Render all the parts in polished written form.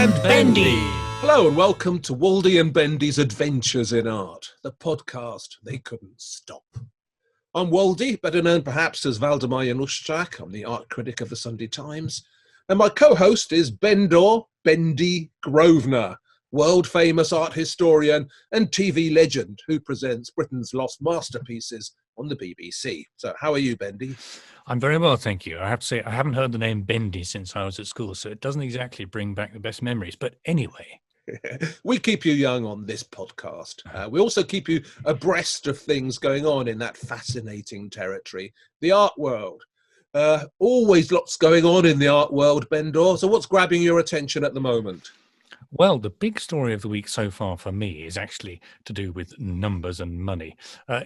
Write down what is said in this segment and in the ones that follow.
and Bendy. Hello and welcome to Waldy and Bendy's Adventures in Art, the podcast they couldn't stop. I'm Waldy, better known perhaps as Waldemar Januszczak. I'm the art critic of the Sunday Times. And my co-host is Bendy Grosvenor, world-famous art historian and TV legend who presents Britain's Lost Masterpieces on the BBC. So how are you, Bendy? I'm very well, thank you. I have to say, I haven't heard the name Bendy since I was at school, so it doesn't exactly bring back the best memories. But anyway. We keep you young on this podcast. We also keep you abreast of things going on in that fascinating territory, the art world. Always lots going on in the art world, Bendor. So what's grabbing your attention at the moment? Well, the big story of the week so far for me is actually to do with numbers and money.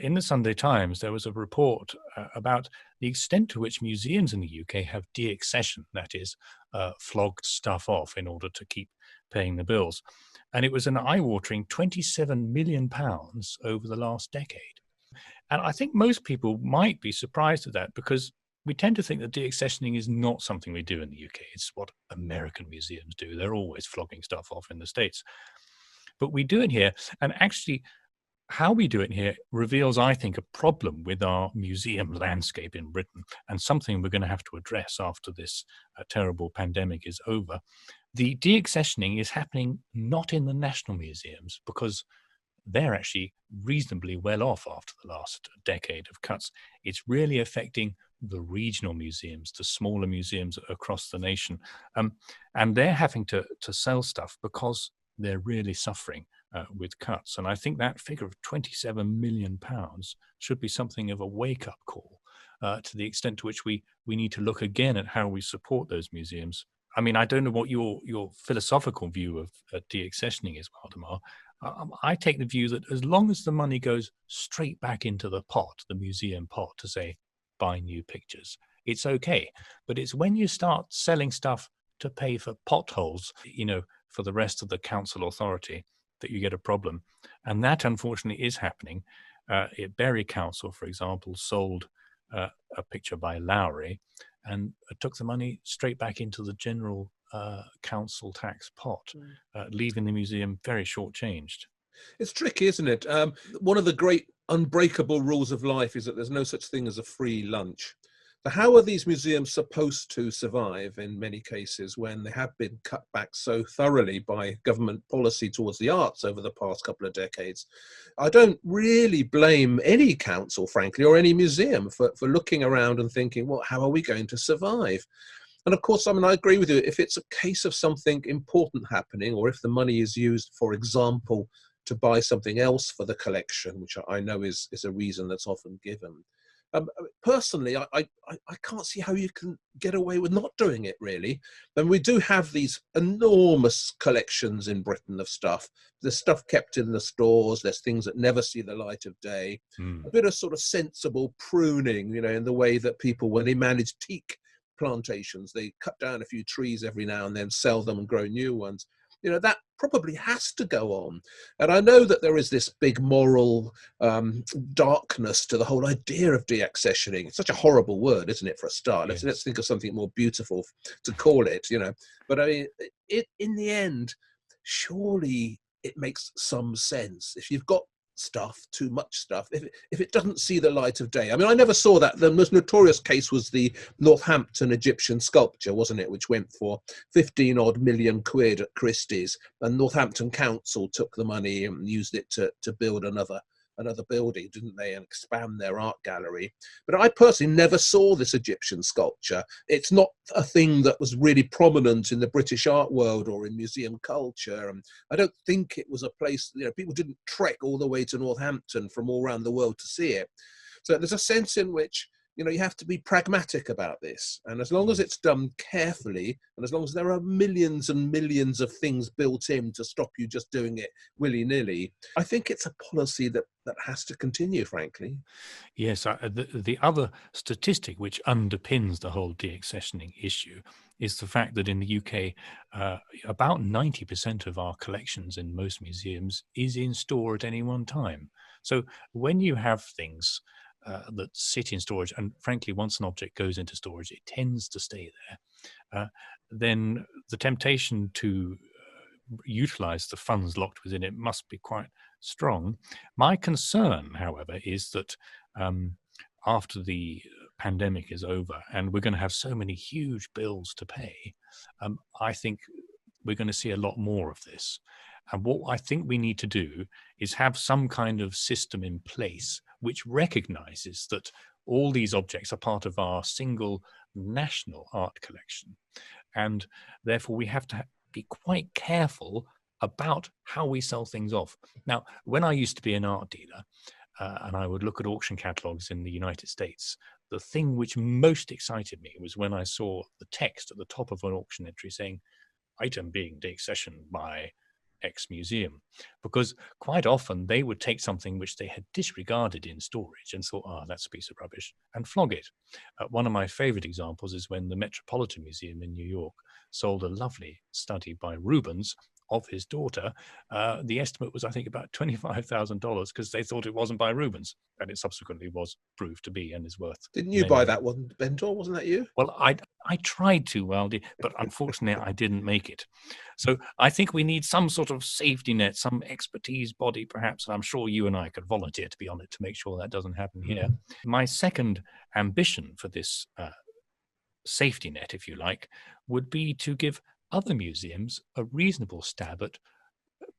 In the Sunday Times, there was a report about the extent to which museums in the UK have deaccessioned, that is, flogged stuff off in order to keep paying the bills. And it was an eye-watering £27 million over the last decade. And I think most people might be surprised at that because we tend to think that deaccessioning is not something we do in the UK. It's what American museums do. They're always flogging stuff off in the States. But we do it here. And actually, how we do it here reveals, I think, a problem with our museum landscape in Britain and something we're going to have to address after this terrible pandemic is over. The deaccessioning is happening not in the national museums because they're actually reasonably well off after the last decade of cuts. It's really affecting the regional museums, the smaller museums across the nation. And they're having to sell stuff because they're really suffering with cuts. And I think that figure of £27 million should be something of a wake-up call to the extent to which we need to look again at how we support those museums. I mean, I don't know what your philosophical view of deaccessioning is, Waldemar. I take the view that as long as the money goes straight back into the pot, the museum pot, to say, buy new pictures, it's okay. But it's when you start selling stuff to pay for potholes, for the rest of the council authority, that you get a problem. And that, unfortunately, is happening. Bury Council, for example, sold a picture by Lowry and took the money straight back into the general council tax pot, leaving the museum very shortchanged. It's tricky, isn't it? One of the great unbreakable rules of life is that there's no such thing as a free lunch. So how are these museums supposed to survive in many cases when they have been cut back so thoroughly by government policy towards the arts over the past couple of decades? I don't really blame any council, frankly, or any museum for looking around and thinking, well, how are we going to survive? And of course, I agree with you. If it's a case of something important happening, or if the money is used, for example, to buy something else for the collection, which I know is a reason that's often given. Personally, I can't see how you can get away with not doing it, really. And we do have these enormous collections in Britain of stuff. There's stuff kept in the stores. There's things that never see the light of day. A bit of sort of sensible pruning, in the way that people, when they manage teak plantations, they cut down a few trees every now and then, sell them and grow new ones. That probably has to go on. And I know that there is this big moral darkness to the whole idea of deaccessioning. It's such a horrible word, isn't it, for a start? Yes. Let's think of something more beautiful to call it, But I mean, in the end, surely it makes some sense. If you've got stuff, too much stuff, if it doesn't see the light of day. I never saw that. The most notorious case was the Northampton Egyptian sculpture, wasn't it, which went for 15 odd million quid at Christie's, and Northampton Council took the money and used it to build another building, didn't they, and expand their art gallery. But I personally never saw this Egyptian sculpture. It's not a thing that was really prominent in the British art world or in museum culture. And I don't think it was a place, people didn't trek all the way to Northampton from all around the world to see it. So there's a sense in which, you have to be pragmatic about this. And as long as it's done carefully, and as long as there are millions and millions of things built in to stop you just doing it willy-nilly, I think it's a policy that has to continue, frankly. Yes, the other statistic which underpins the whole deaccessioning issue is the fact that in the UK, about 90% of our collections in most museums is in store at any one time. So when you have things that sit in storage, and frankly, once an object goes into storage, it tends to stay there, then the temptation to utilize the funds locked within it must be quite strong. My concern, however, is that after the pandemic is over and we're going to have so many huge bills to pay, I think we're going to see a lot more of this. And what I think we need to do is have some kind of system in place which recognizes that all these objects are part of our single national art collection. And therefore, we have to be quite careful about how we sell things off. Now, when I used to be an art dealer, and I would look at auction catalogs in the United States, the thing which most excited me was when I saw the text at the top of an auction entry saying, item being deaccessioned by X museum, because quite often they would take something which they had disregarded in storage and thought, oh, that's a piece of rubbish, and flog it. One of my favorite examples is when the Metropolitan Museum in New York sold a lovely study by Rubens of his daughter. The estimate was, I think, about $25,000 because they thought it wasn't by Rubens, and it subsequently was proved to be and is worth. Didn't you buy that one, Bendy? Wasn't that you? Well, I tried to, Waldy, but unfortunately I didn't make it. So I think we need some sort of safety net, some expertise body perhaps, and I'm sure you and I could volunteer to be on it to make sure that doesn't happen here. My second ambition for this safety net, if you like, would be to give other museums a reasonable stab at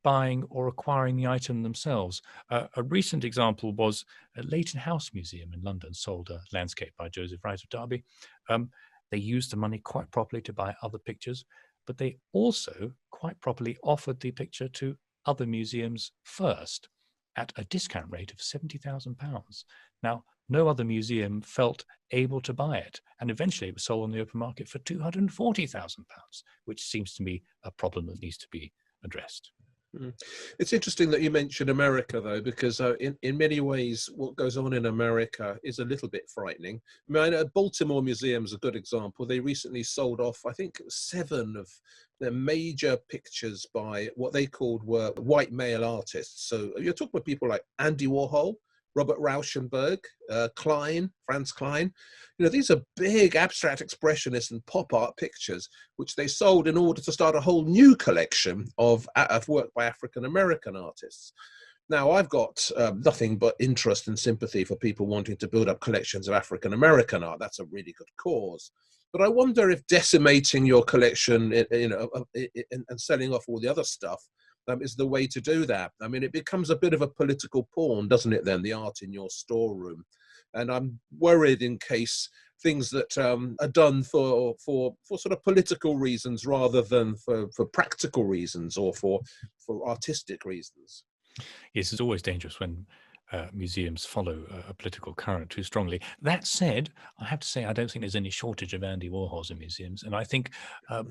buying or acquiring the item themselves. A recent example was a Leighton House Museum in London sold a landscape by Joseph Wright of Derby. They used the money quite properly to buy other pictures, but they also quite properly offered the picture to other museums first at a discount rate of £70,000. Now, no other museum felt able to buy it, and eventually it was sold on the open market for £240,000, which seems to me a problem that needs to be addressed. It's interesting that you mentioned America, though, because in many ways, what goes on in America is a little bit frightening. I mean, Baltimore Museum's a good example. They recently sold off, I think, 7 of their major pictures by what they called were white male artists. So you're talking about people like Andy Warhol, Robert Rauschenberg, Franz Klein. You know, these are big abstract expressionist and pop art pictures, which they sold in order to start a whole new collection of work by African-American artists. Now, I've got nothing but interest and sympathy for people wanting to build up collections of African-American art. That's a really good cause. But I wonder if decimating your collection, and selling off all the other stuff is the way to do that. I mean, it becomes a bit of a political pawn, doesn't it, then, the art in your storeroom? And I'm worried in case things that are done for sort of political reasons rather than for practical reasons or for artistic reasons. Yes, it's always dangerous when museums follow a political current too strongly. That said, I have to say I don't think there's any shortage of Andy Warhols in museums, and I think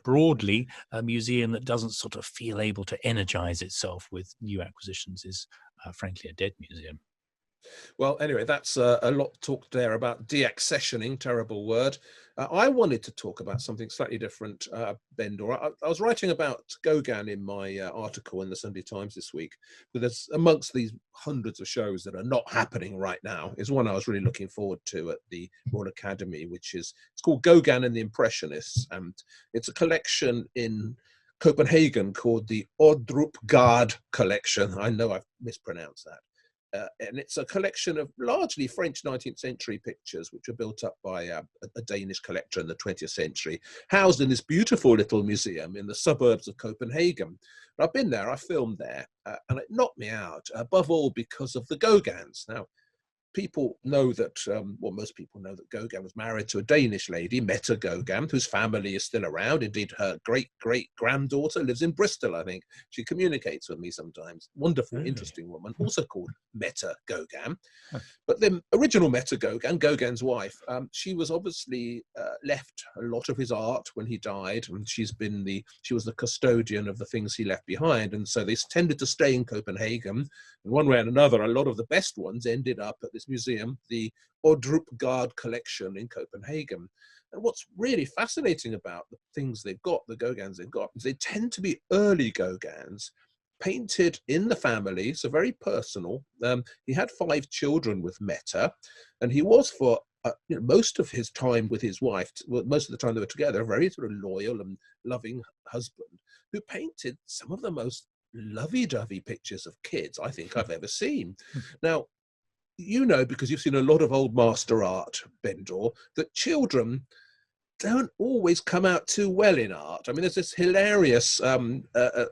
broadly a museum that doesn't sort of feel able to energize itself with new acquisitions is frankly a dead museum. Well, anyway, that's a lot talked there about deaccessioning, terrible word. I wanted to talk about something slightly different, Bendy. I was writing about Gauguin in my article in the Sunday Times this week, but there's amongst these hundreds of shows that are not happening right now is one I was really looking forward to at the Royal Academy, it's called Gauguin and the Impressionists, and it's a collection in Copenhagen called the Ordrup Gard collection. I know I've mispronounced that. And it's a collection of largely French 19th century pictures, which were built up by a Danish collector in the 20th century, housed in this beautiful little museum in the suburbs of Copenhagen. And I've been there, I filmed there, and it knocked me out, above all because of the Gauguins. Now, people know that, most people know that Gauguin was married to a Danish lady, Mette Gauguin, whose family is still around. Indeed, her great-great-granddaughter lives in Bristol, I think. She communicates with me sometimes. Wonderful, really interesting woman, also called Mette Gauguin. But the original Mette Gauguin, Gauguin's wife, she was obviously left a lot of his art when he died, and she was the custodian of the things he left behind. And so they tended to stay in Copenhagen. And one way and another, a lot of the best ones ended up at this museum, the Ordrup Gard collection in Copenhagen. And what's really fascinating about the things they've got, the Gauguins they've got, is they tend to be early Gauguins, painted in the family, so very personal. He had 5 children with Mette, and he was, for most of his time with his wife, well, most of the time they were together, a very sort of loyal and loving husband who painted some of the most lovey-dovey pictures of kids I think I've ever seen. Now, you know, because you've seen a lot of old master art, Bendor, that children don't always come out too well in art. I mean, there's this hilarious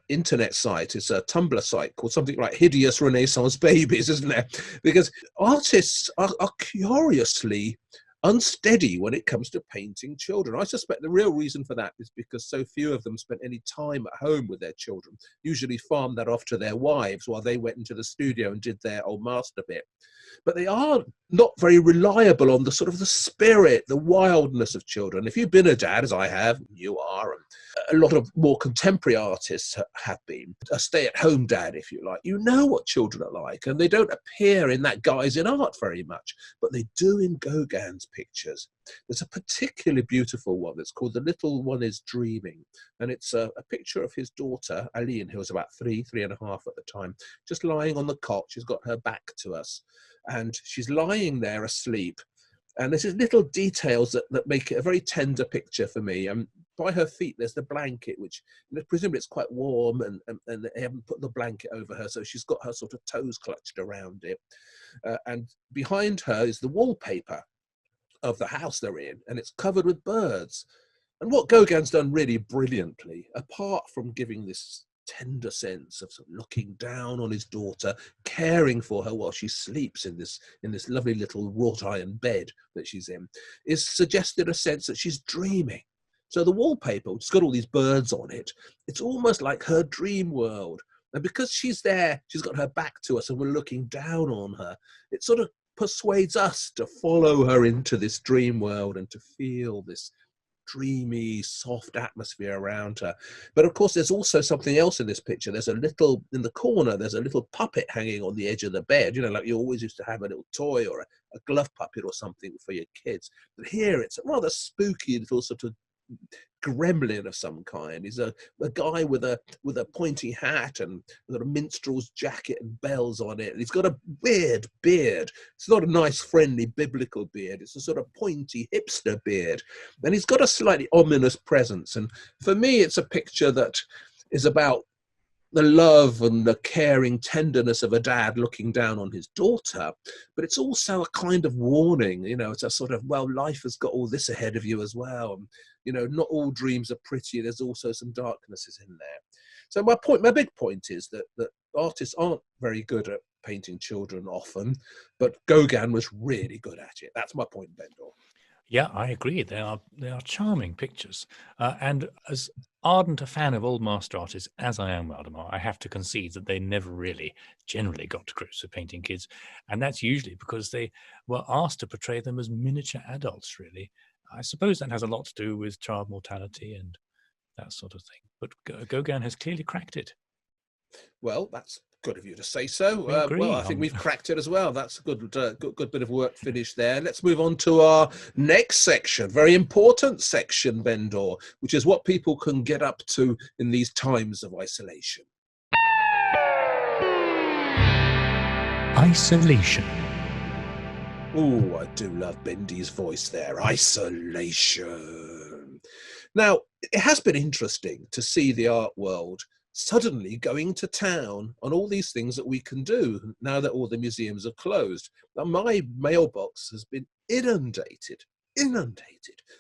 internet site, it's a Tumblr site called something like Hideous Renaissance Babies, isn't there? Because artists are curiously unsteady when it comes to painting children. I suspect the real reason for that is because so few of them spent any time at home with their children, usually farmed that off to their wives while they went into the studio and did their old master bit. But they are not very reliable on the sort of the spirit, the wildness of children. If you've been a dad, as I have, you are, and a lot of more contemporary artists have been, a stay-at-home dad, if you like, you know what children are like, and they don't appear in that guise in art very much, but they do in Gauguin's pictures. There's a particularly beautiful one that's called The Little One is Dreaming, and it's a picture of his daughter, Aline, who was about 3.5 at the time, just lying on the cot. She's got her back to us, and she's lying there asleep. And there's these little details that make it a very tender picture for me. By her feet, there's the blanket, which presumably it's quite warm, and they haven't put the blanket over her, so she's got her sort of toes clutched around it. And behind her is the wallpaper of the house they're in, and it's covered with birds. And what Gauguin's done really brilliantly, apart from giving this tender sense of sort of looking down on his daughter, caring for her while she sleeps in this lovely little wrought iron bed that she's in, is suggested a sense that she's dreaming. So the wallpaper, which has got all these birds on it, it's almost like her dream world. And because she's there, she's got her back to us and we're looking down on her, it sort of persuades us to follow her into this dream world and to feel this dreamy, soft atmosphere around her. But of course, there's also something else in this picture. There's a little, in the corner, there's a little puppet hanging on the edge of the bed, you know, like you always used to have a little toy or a glove puppet or something for your kids. But here it's a rather spooky little sort of gremlin of some kind. He's a guy with a pointy hat and a minstrel's jacket and bells on it. And he's got a weird beard. It's not a nice, friendly, biblical beard. It's a sort of pointy hipster beard. And he's got a slightly ominous presence. And for me, it's a picture that is about the love and the caring tenderness of a dad looking down on his daughter, but it's also a kind of warning, you know, it's a sort of, well, life has got all this ahead of you as well. And, you know, not all dreams are pretty. There's also some darknesses in there. So my big point is that artists aren't very good at painting children often, but Gauguin was really good at it. That's my point, Bendor. Yeah, I agree. They are charming pictures. And as ardent a fan of old master artists as I am, Waldemar, I have to concede that they never really generally got to grips with painting kids. And that's usually because they were asked to portray them as miniature adults, really. I suppose that has a lot to do with child mortality and that sort of thing. But Gauguin has clearly cracked it. Well, that's good of you to say so. Well, I think we've cracked it as well. That's a good bit of work finished there. Let's move on to our next section, very important section, Bendor, which is what people can get up to in these times of isolation. Isolation. Oh, I do love Bendy's voice there. Isolation. Now, it has been interesting to see the art world suddenly going to town on all these things that we can do now that all the museums are closed. Now, my mailbox has been inundated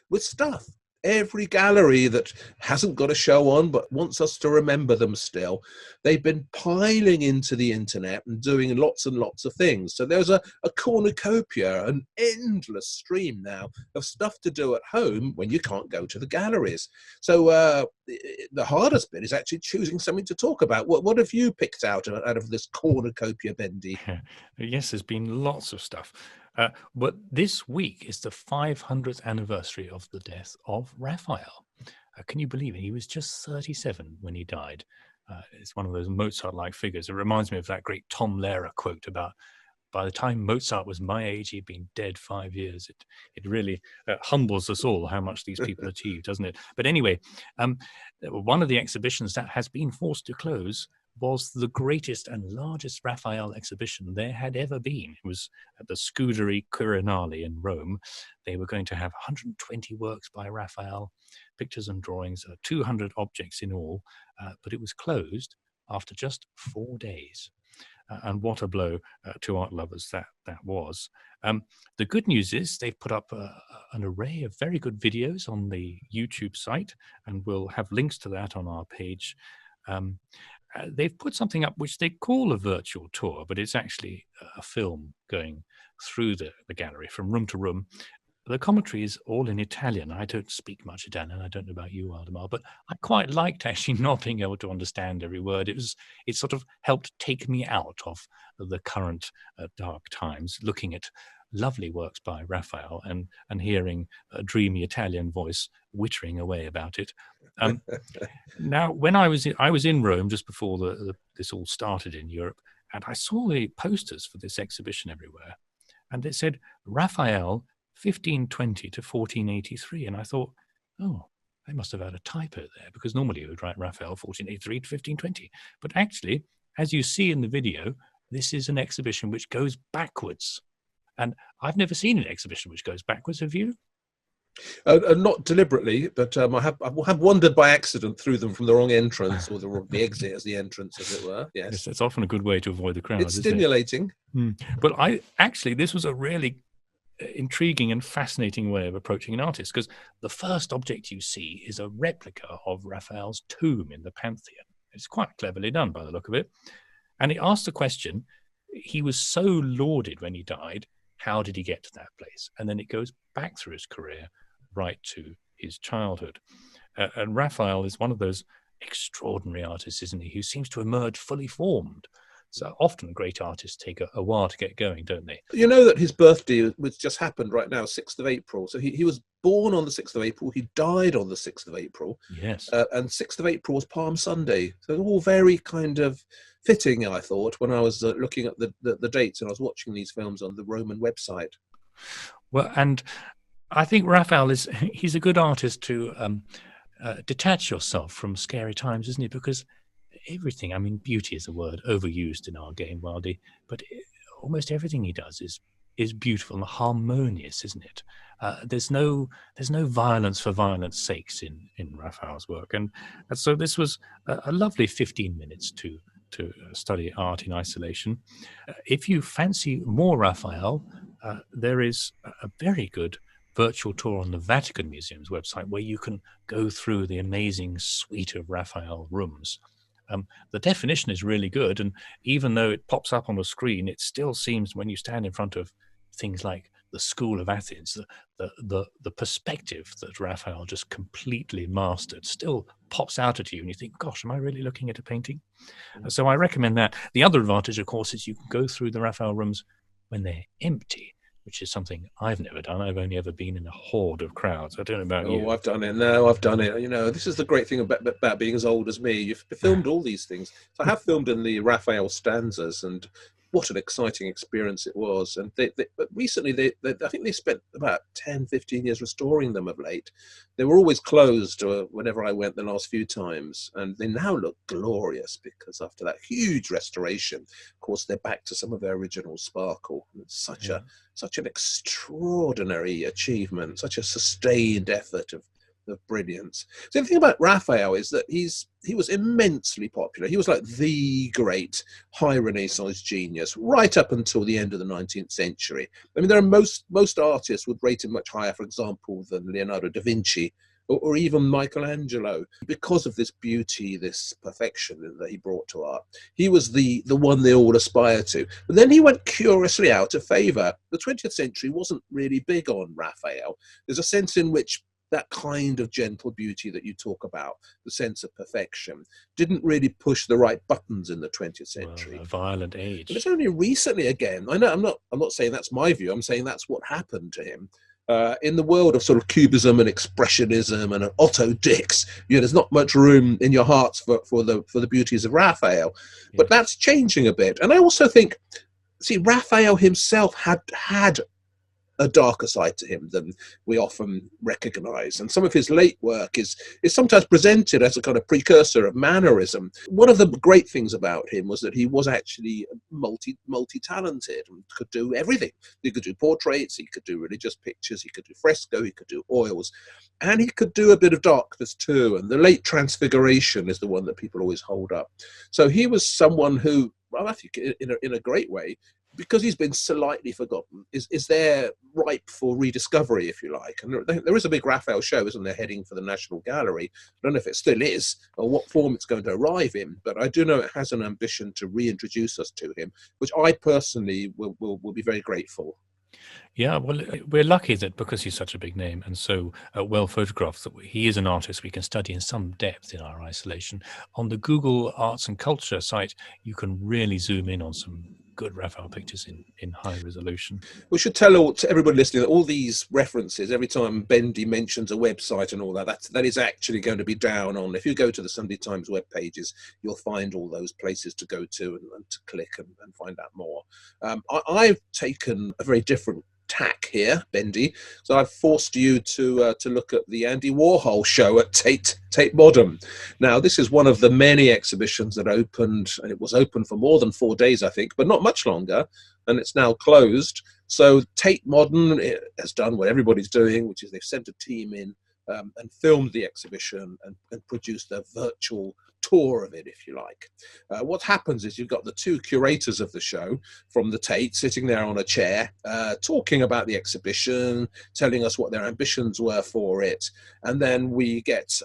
with stuff. Every gallery that hasn't got a show on but wants us to remember them still, they've been piling into the internet and doing lots and lots of things. So there's a cornucopia, an endless stream now of stuff to do at home when you can't go to the galleries. So the hardest bit is actually choosing something to talk about. What have you picked out of this cornucopia, Bendy? Yes, there's been lots of stuff. But this week is the 500th anniversary of the death of Raphael. Can you believe it? He was just 37 when he died. It's one of those Mozart-like figures. It reminds me of that great Tom Lehrer quote about, by the time Mozart was my age, he'd been dead 5 years. It really humbles us all how much these people achieved, doesn't it? But anyway, one of the exhibitions that has been forced to close was the greatest and largest Raphael exhibition there had ever been. It was at the Scuderia Quirinale in Rome. They were going to have 120 works by Raphael, pictures and drawings, 200 objects in all, but it was closed after just 4 days. And what a blow to art lovers that was. The good news is they've put up an array of very good videos on the YouTube site, and we'll have links to that on our page. They've put something up which they call a virtual tour, but it's actually a film going through the gallery from room to room. The commentary is all in Italian. I don't speak much Italian. I don't know about you, Aldemar, but I quite liked actually not being able to understand every word. It sort of helped take me out of the current dark times, looking at lovely works by Raphael and hearing a dreamy Italian voice wittering away about it. Now, when I was in Rome just before this all started in Europe, and I saw the posters for this exhibition everywhere, and it said Raphael 1520 to 1483, and I thought, oh, they must have had a typo there, because normally you would write Raphael 1483 to 1520. But actually, as you see in the video, this is an exhibition which goes backwards. And I've never seen an exhibition which goes backwards. Have you? Not deliberately, but I have wandered by accident through them from the wrong entrance, or the exit as the entrance, as it were. Yes, it's often a good way to avoid the crowd. It's stimulating. But this was a really intriguing and fascinating way of approaching an artist, because the first object you see is a replica of Raphael's tomb in the Pantheon. It's quite cleverly done by the look of it. And it asks the question, he was so lauded when he died, how did he get to that place? And then it goes back through his career right to his childhood. And Raphael is one of those extraordinary artists, isn't he, who seems to emerge fully formed. So often great artists take a while to get going, don't they? You know that his birthday, which just happened right now, 6th of April. So he was born on the 6th of April. He died on the 6th of April. Yes. And 6th of April was Palm Sunday. So it's all very kind of fitting, I thought, when I was looking at the dates and I was watching these films on the Roman website. Well, and I think Raphael he's a good artist to detach yourself from scary times, isn't he? Because everything, I mean, beauty is a word overused in our game, Waldy, but almost everything he does is beautiful and harmonious, isn't it? There's no violence for violence sakes in Raphael's work, and so this was a lovely 15 minutes to study art in isolation. If you fancy more Raphael, there is a very good virtual tour on the Vatican Museum's website where you can go through the amazing suite of Raphael rooms. The definition is really good, and even though it pops up on the screen, it still seems, when you stand in front of things like the School of Athens, the perspective that Raphael just completely mastered still pops out at you, and you think, gosh, am I really looking at a painting? So I recommend that. The other advantage, of course, is you can go through the Raphael rooms when they're empty, which is something I've never done. I've only ever been in a horde of crowds. I don't know about you. Oh, I've done it. No, I've done it. You know, this is the great thing about being as old as me. You've filmed all these things. So I have filmed in the Raphael stanzas, and what an exciting experience it was. And but recently, I think they spent about 10, 15 years restoring them of late. They were always closed whenever I went the last few times. And they now look glorious because after that huge restoration, of course, they're back to some of their original sparkle. It's such an extraordinary achievement, such a sustained effort of brilliance. So the thing about Raphael is that he was immensely popular. He was like the great high Renaissance genius right up until the end of the 19th century. I mean, there are most artists would rate him much higher, for example, than Leonardo da Vinci or even Michelangelo, because of this beauty, this perfection that he brought to art. He was the one they all aspire to. But then he went curiously out of favour. The 20th century wasn't really big on Raphael. There's a sense in which that kind of gentle beauty that you talk about, the sense of perfection, didn't really push the right buttons in the 20th century. Well, a violent age. But it's only recently again. I know I'm not saying that's my view. I'm saying that's what happened to him. In the world of sort of cubism and expressionism and Otto Dix, there's not much room in your hearts for the beauties of Raphael. But that's changing a bit. And I also think, see, Raphael himself had a darker side to him than we often recognize. And some of his late work is sometimes presented as a kind of precursor of mannerism. One of the great things about him was that he was actually multi-talented and could do everything. He could do portraits, he could do religious pictures, he could do fresco, he could do oils, and he could do a bit of darkness too. And the late Transfiguration is the one that people always hold up. So he was someone who, well, I think in a great way, because he's been slightly forgotten, is there ripe for rediscovery, if you like. And there is a big Raphael show, isn't there, heading for the National Gallery. I don't know if it still is or what form it's going to arrive in, but I do know it has an ambition to reintroduce us to him, which I personally will be very grateful. Yeah, well, we're lucky that because he's such a big name and so well photographed, that he is an artist we can study in some depth in our isolation. On the Google Arts and Culture site, you can really zoom in on some good Raphael pictures in high resolution. We should tell to everybody listening that all these references, every time Bendy mentions a website and all that is actually going to be down on. If you go to the Sunday Times web pages, you'll find all those places to go to and to click and find out more. I've taken a very different tack here, Bendy. So I've forced you to look at the Andy Warhol show at Tate Modern. Now, this is one of the many exhibitions that opened, and it was open for more than 4 days, I think, but not much longer, and it's now closed. So Tate Modern has done what everybody's doing, which is they've sent a team in and filmed the exhibition and produced a virtual tour of it, if you like. What happens is you've got the two curators of the show from the Tate sitting there on a chair, talking about the exhibition, telling us what their ambitions were for it, and then we get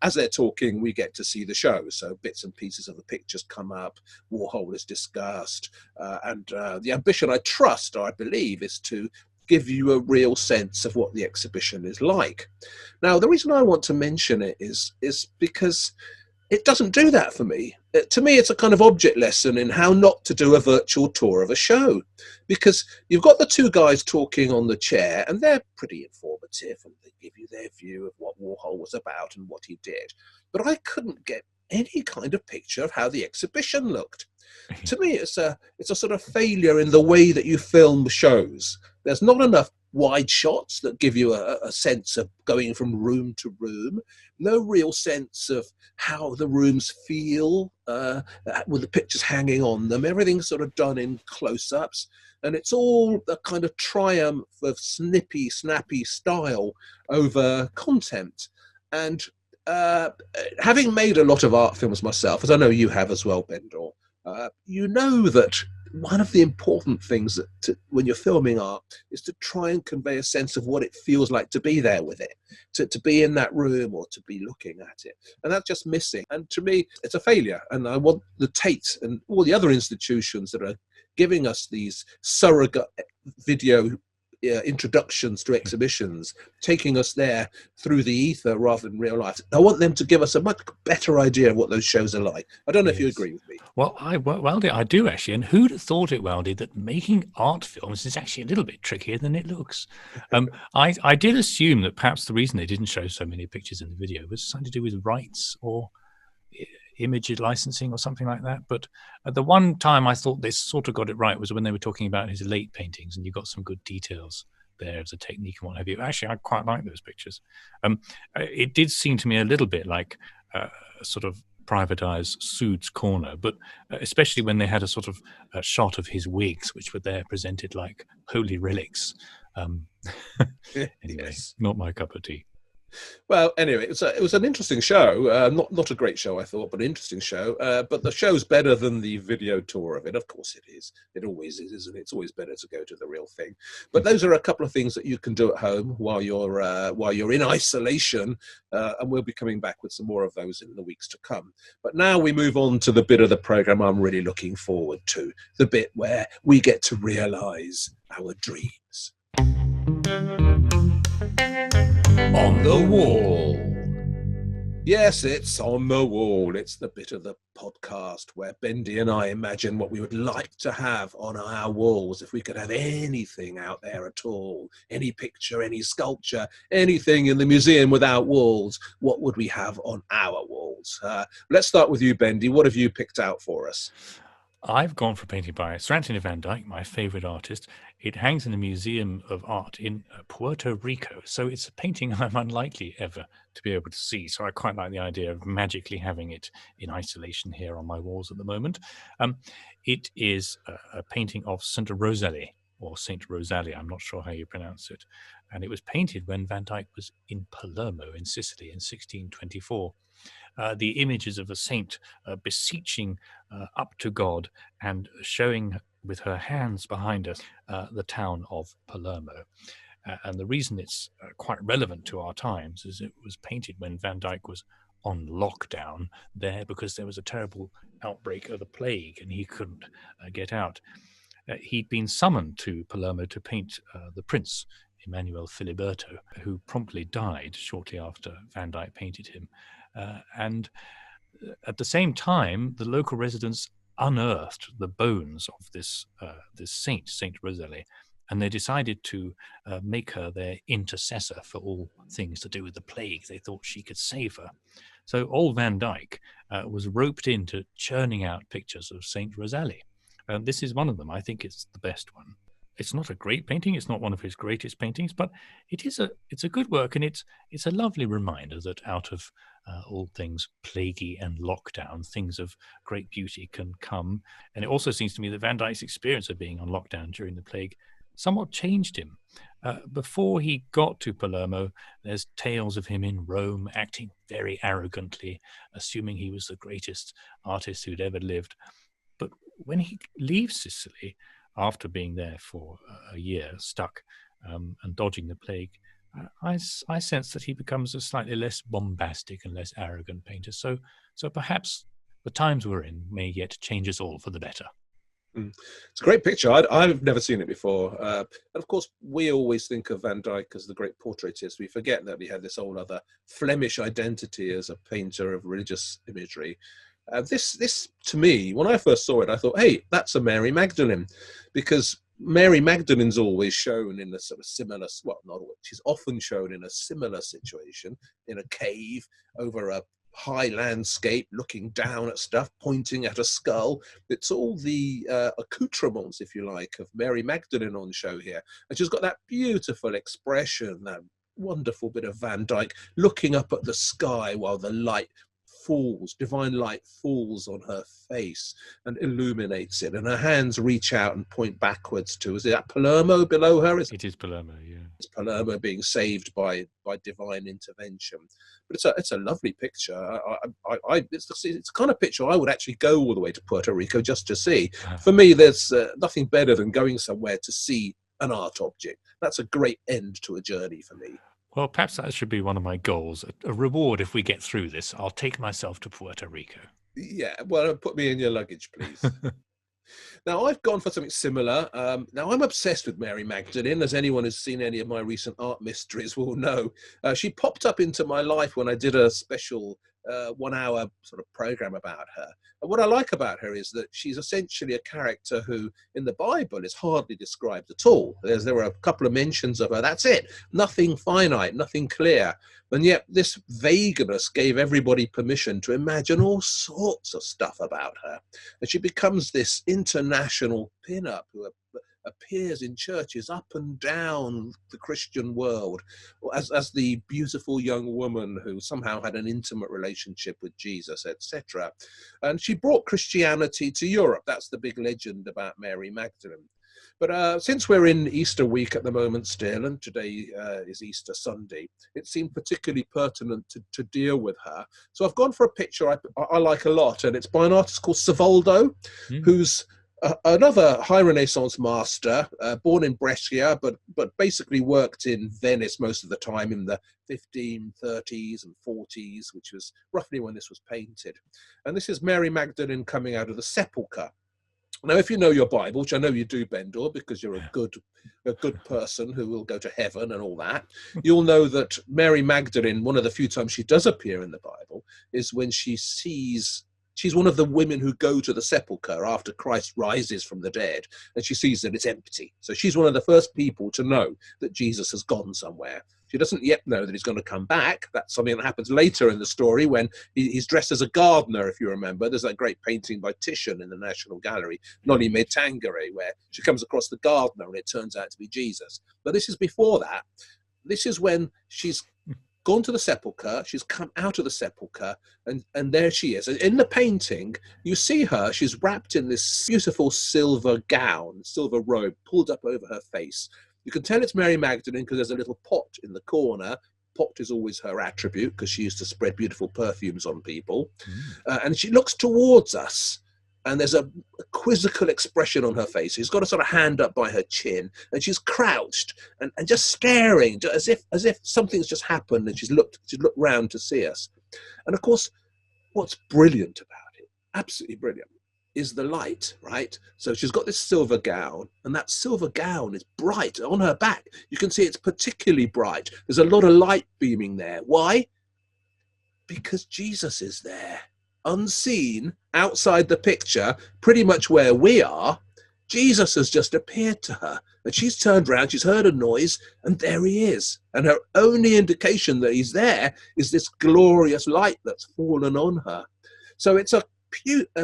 as they're talking, we get to see the show. So bits and pieces of the pictures come up, Warhol is discussed, and the ambition, I trust, or I believe, is to give you a real sense of what the exhibition is like. Now, the reason I want to mention it is because it doesn't do that for me. To me, it's a kind of object lesson in how not to do a virtual tour of a show, because you've got the two guys talking on the chair and they're pretty informative and they give you their view of what Warhol was about and what he did. But I couldn't get any kind of picture of how the exhibition looked. To me, it's a sort of failure in the way that you film shows. There's not enough wide shots that give you a sense of going from room to room. No real sense of how the rooms feel with the pictures hanging on them. Everything's sort of done in close-ups. And it's all a kind of triumph of snippy, snappy style over content. And having made a lot of art films myself, as I know you have as well, Bendor, you know that one of the important things when you're filming art is to try and convey a sense of what it feels like to be there with it, to be in that room or to be looking at it. And that's just missing. And to me, it's a failure. And I want the Tate and all the other institutions that are giving us these surrogate video introductions to exhibitions, taking us there through the ether rather than real life. I want them to give us a much better idea of what those shows are like. I don't know if you agree with me. Well, Waldy, I do actually. And who'd have thought it, Waldy, that making art films is actually a little bit trickier than it looks. I did assume that perhaps the reason they didn't show so many pictures in the video was something to do with rights or image licensing or something like that. But the one time I thought they sort of got it right was when they were talking about his late paintings, and you got some good details there as a technique and what have you. Actually, I quite like those pictures. It did seem to me a little bit like sort of privatized Sood's Corner, but especially when they had a sort of a shot of his wigs, which were there presented like holy relics. Anyway, yes. Not my cup of tea. Well, anyway, it was an interesting show. Not a great show, I thought, but an interesting show. But the show's better than the video tour of it. Of course it is. It always is, isn't it? It's always better to go to the real thing. But those are a couple of things that you can do at home while you're in isolation. And we'll be coming back with some more of those in the weeks to come. But now we move on to the bit of the program I'm really looking forward to, the bit where we get to realize our dreams. On the wall. Yes, it's on the wall. It's the bit of the podcast where Bendy and I imagine what we would like to have on our walls if we could have anything out there at all. Any picture, any sculpture, anything in the museum without walls. What would we have on our walls? Let's start with you, Bendy. What have you picked out for us? I've gone for a painting by Sir Anthony van Dyck, my favorite artist. It hangs in a museum of art in Puerto Rico. So it's a painting I'm unlikely ever to be able to see. So I quite like the idea of magically having it in isolation here on my walls at the moment. Um, it is a painting of St. Rosalie, or Saint Rosalie, I'm not sure how you pronounce it. And it was painted when Van Dyck was in Palermo in Sicily in 1624. The images of a saint beseeching up to God and showing with her hands behind us the town of Palermo. And the reason it's quite relevant to our times is it was painted when Van Dyck was on lockdown there because there was a terrible outbreak of the plague and he couldn't get out. He'd been summoned to Palermo to paint the prince, Emmanuel Filiberto, who promptly died shortly after Van Dyck painted him. And at the same time, the local residents unearthed the bones of this saint, Saint Rosalie, and they decided to make her their intercessor for all things to do with the plague. They thought she could save her. So old Van Dyck was roped into churning out pictures of Saint Rosalie. This is one of them. I think it's the best one. It's not a great painting. It's not one of his greatest paintings, but it's a good work, and it's a lovely reminder that out of all things plaguey and lockdown, things of great beauty can come. And it also seems to me that Van Dyck's experience of being on lockdown during the plague somewhat changed him. Before he got to Palermo, there's tales of him in Rome acting very arrogantly, assuming he was the greatest artist who'd ever lived. But when he leaves Sicily, after being there for a year, stuck and dodging the plague, I sense that he becomes a slightly less bombastic and less arrogant painter. So perhaps the times we're in may yet change us all for the better. It's a great picture. I've never seen it before. And of course, we always think of Van Dyck as the great portraitist. We forget that he had this whole other Flemish identity as a painter of religious imagery. This to me, when I first saw it, I thought, hey, that's a Mary Magdalene, because Mary Magdalene's always shown in a sort of similar, well, not always, she's often shown in a similar situation, in a cave over a high landscape, looking down at stuff, pointing at a skull. It's all the accoutrements, if you like, of Mary Magdalene on show here. And she's got that beautiful expression, that wonderful bit of Van Dyck looking up at the sky while the light falls, divine light falls on her face and illuminates it, and her hands reach out and point backwards to, is it that Palermo below her? It is Palermo, yeah. It's Palermo being saved by divine intervention. But it's a lovely picture. It's the kind of picture I would actually go all the way to Puerto Rico just to see. For me, there's nothing better than going somewhere to see an art object. That's a great end to a journey for me. Well, perhaps that should be one of my goals. A reward if we get through this. I'll take myself to Puerto Rico. Yeah, well, put me in your luggage, please. Now, I've gone for something similar. Now, I'm obsessed with Mary Magdalene, as anyone who's seen any of my recent art mysteries will know. She popped up into my life when I did a special 1 hour sort of program about her. And what I like about her is that she's essentially a character who in the Bible is hardly described at all. There were a couple of mentions of her. That's it. Nothing finite, nothing clear. And yet this vagueness gave everybody permission to imagine all sorts of stuff about her. And she becomes this international pin-up who appears in churches up and down the Christian world as the beautiful young woman who somehow had an intimate relationship with Jesus, etc. And she brought Christianity to Europe. That's the big legend about Mary Magdalene. But since we're in Easter week at the moment still, and today is Easter Sunday, it seemed particularly pertinent to deal with her. So I've gone for a picture I like a lot, and it's by an artist called Savoldo, who's another high Renaissance master, born in Brescia, but basically worked in Venice most of the time in the 1530s and 40s, which was roughly when this was painted. And this is Mary Magdalene coming out of the sepulchre. Now, if you know your Bible, which I know you do, Bendy, because you're a good person who will go to heaven and all that, you'll know that Mary Magdalene, one of the few times she does appear in the Bible, is when she sees She's one of the women who go to the sepulchre after Christ rises from the dead, and she sees that it's empty. So she's one of the first people to know that Jesus has gone somewhere. She doesn't yet know that he's going to come back. That's something that happens later in the story when he's dressed as a gardener, if you remember. There's that great painting by Titian in the National Gallery, Noli Me Tangere, where she comes across the gardener and it turns out to be Jesus. But this is before that. This is when she's gone to the sepulchre, she's come out of the sepulchre, and there she is. And in the painting, you see her, she's wrapped in this beautiful silver gown, silver robe pulled up over her face. You can tell it's Mary Magdalene because there's a little pot in the corner. Pot is always her attribute because she used to spread beautiful perfumes on people. And she looks towards us, and there's a quizzical expression on her face. She's got a sort of hand up by her chin, and she's crouched and just staring, as if something's just happened, and she's looked round to see us. And of course, what's brilliant about it, absolutely brilliant, is the light, right? So she's got this silver gown, and that silver gown is bright on her back. You can see it's particularly bright. There's a lot of light beaming there. Why? Because Jesus is there, unseen, outside the picture, pretty much where we are. Jesus has just appeared to her, and she's turned around, she's heard a noise, and there he is. And her only indication that he's there is this glorious light that's fallen on her. So it's a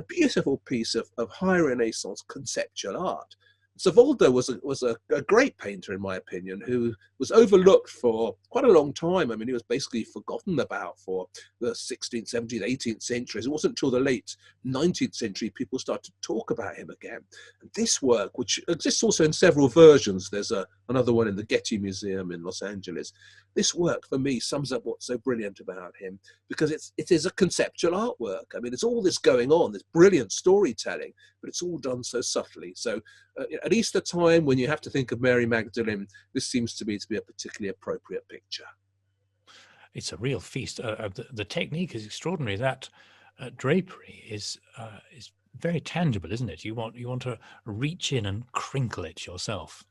beautiful piece of high Renaissance conceptual art. So Waldo was a great painter, in my opinion, who was overlooked for quite a long time. I mean, he was basically forgotten about for the 16th, 17th, 18th centuries. It wasn't until the late 19th century people started to talk about him again. And this work, which exists also in several versions, there's another one in the Getty Museum in Los Angeles. This work, for me, sums up what's so brilliant about him, because it is a conceptual artwork. I mean, it's all this going on, this brilliant storytelling, but it's all done so subtly. So at Easter time, when you have to think of Mary Magdalene, this seems to me to be a particularly appropriate picture. It's a real feast. The technique is extraordinary. That drapery is very tangible, isn't it? You want to reach in and crinkle it yourself.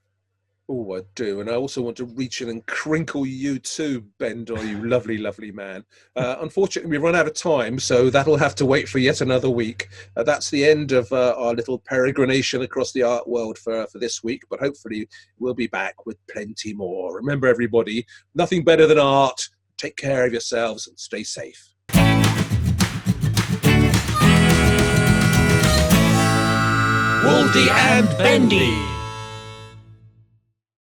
Oh, I do. And I also want to reach in and crinkle you too, Bendy, you lovely, lovely man. Unfortunately, we've run out of time, so that'll have to wait for yet another week. That's the end of our little peregrination across the art world for this week, but hopefully we'll be back with plenty more. Remember, everybody, nothing better than art. Take care of yourselves and stay safe. Waldy and Bendy.